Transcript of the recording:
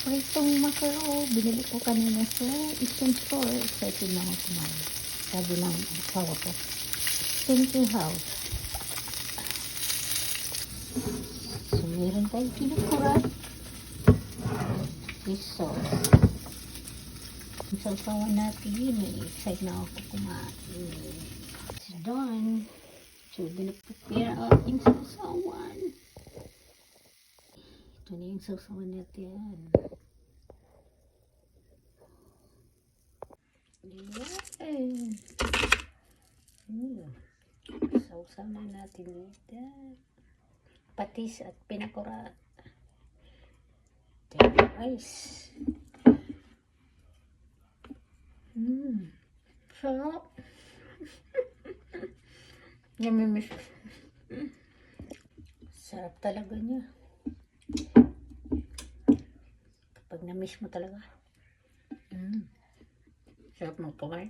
pritong makaro. Binili ko kanina sa isang store. Excited na ako kumain. Sabi ng asawa ko, thank you house. So, meron tayong kinukura. Fish sauce. Ang sausawan natin, excited na ako kumain. It's done. So, pinaprepare ang ating sausawan. Ito na yung sausawan natin. Yan. Sausawan natin dito. Patis at pinakurat. Rice. Sarap. Namimiss. Sarap talaga niya. Kapag namiss mo talaga. Sarap mo po kayo.